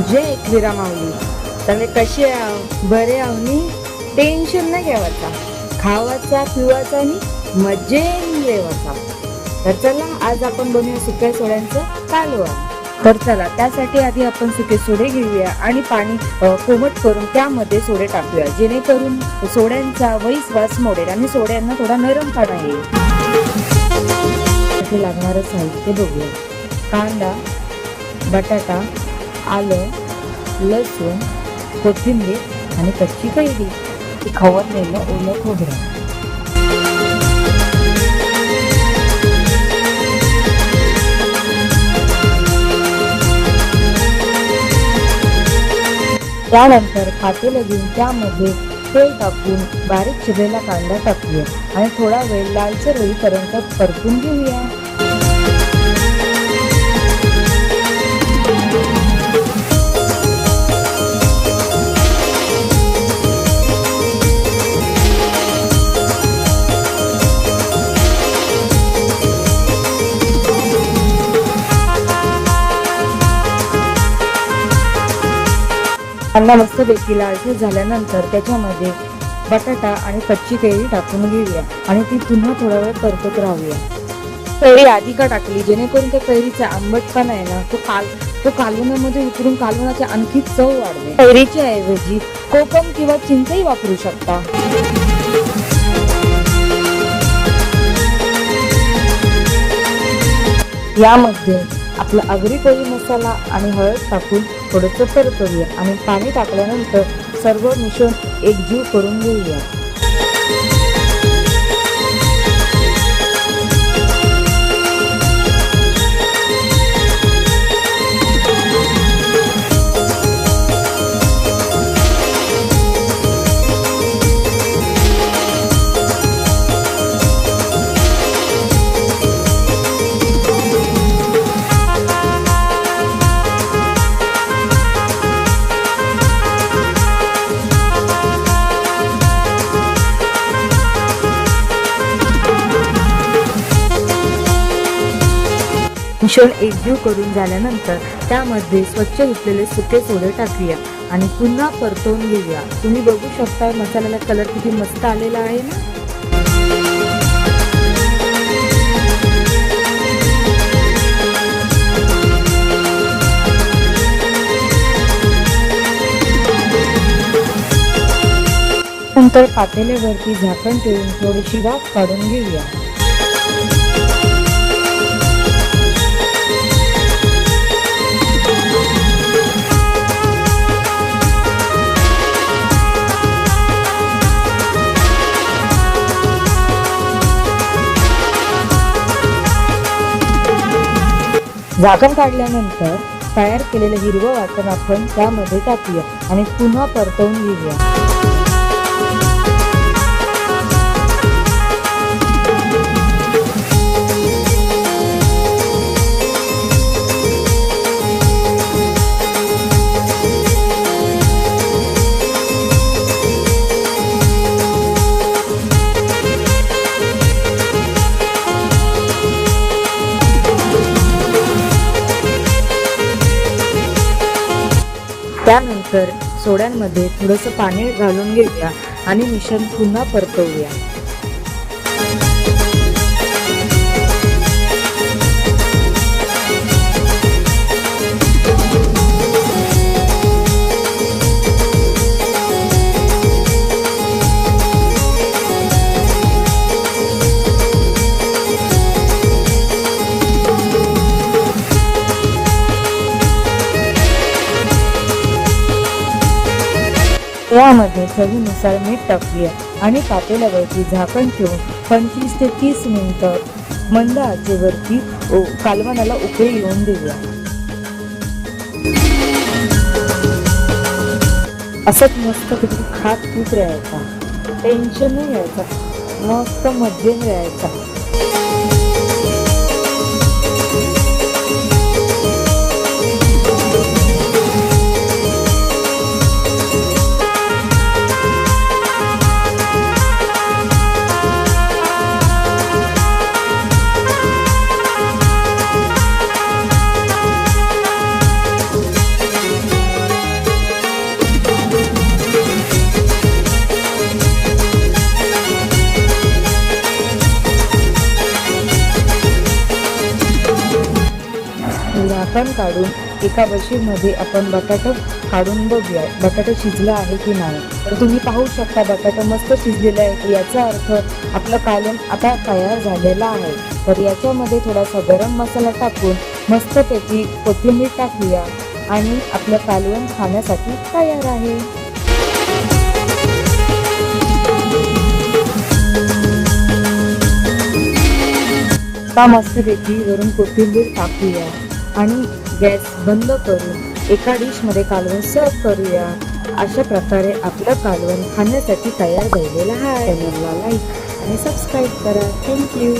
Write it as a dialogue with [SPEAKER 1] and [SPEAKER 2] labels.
[SPEAKER 1] जय एकविरा माऊली. तुम्ही कशी आहो? बरे आहो नी? टेन्शन नाही घ्यावाचा, खावाचा पिवाचा आणि मजेने जेवाचा. तर चला आज आपण बनवूया सुक्या सोड्यांचं कालवण. तर चला त्यासाठी आधी आपण सुके सोडे घेऊया आणि पाणी कोमट करून त्यामध्ये सोडे टाकूया, जेणेकरून सोड्यांचा वैसवास मोडेल आणि सोड्यांना थोडा नरमपणा येईल. लागणारं साहित्य बघूया. कांदा, बटाटा, आलं, लसूण, कोथिंबीर आणि कच्ची कैरी, खवणलेलं ओलं खोबरं. त्यानंतर पातेलं घेऊन त्यामध्ये तेल टाकून बारीक चिरलेला कांदा टाकूया आणि थोडा वेळ लालसर होईपर्यंत परतून घेऊया. कांदा मस्तपैकी लालसर झाल्यानंतर त्याच्यामध्ये बटाटा आणि कच्ची कैरी टाकून घेऊया आणि ती पुन्हा थोडा वेळ परतत राहूया. कैरी आधी का टाकली, जेणेकरून त्या कैरीचा आंबटपणा आहे ना तो कालवणामध्ये उतरून कालवणाची आणखी चव वाढते. कैरीच्या ऐवजी कोकम किंवा चिंचही वापरू शकता. यामध्ये आपला आगरी कोळी मसाला आणि हळद टाकून थोडंसं परतवूया आणि पाणी टाकल्यानंतर सर्व मिश्रण एकजीव करून घेऊया. मिश्रण एकजीव करून झाल्यानंतर त्यामध्ये स्वच्छ धुतलेले सुके सोडे टाकूया आणि पुन्हा परतवून घेऊया. तुम्ही बघू शकता मसाल्याला कलर किती मस्त आलेला आहे ना. नंतर पातेल्यावरती झाकण ठेवून थोडीशी वाफ काढून घेऊया. झाकण काढल्यानंतर तयार केलेलं हिरवं वाटण आपण त्यामध्ये टाकूया आणि पुन्हा परतवून घेऊया. त्यानंतर सोड्यांमध्ये थोडंसं पाणी घालून घेऊया आणि मिश्रण पुन्हा परतवूया. यामध्ये चवीनुसार मीठ टाकूया आणि पातेल्यावरती झाकण ठेवून 25 ते 30 मिनिटं मंद आचेवरती कालवणाला उकळी येऊन देऊया. असंच मस्त खात पीत राहायचा, टेन्शन नाही घ्यायचा, मस्त मजेने राहायचा. झाकण काढून एका बशीमध्ये आपण बटाटा काढून बघूया बटाटा शिजला आहे की नाही. तर तुम्ही पाहू शकता बटाटा मस्त शिजलेला आहे. याचा अर्थ आपलं कालवण आता तयार झालेलं आहे. तर याच्यामध्ये थोडासा गरम मसाला टाकून मस्तपैकी कोथिंबीर टाकूया आणि आपलं कालवण खाण्यासाठी तयार आहे. आता मस्तपैकी वरून कोथिंबीर टाकूया आणि गॅस बंद करून एका डिशमध्ये कालवण सर्व करूया. अशा प्रकारे आपलं कालवण खाण्यासाठी तयार झालेलं आहे. चॅनलला लाईक आणि सबस्क्राईब करा. थँक्यू.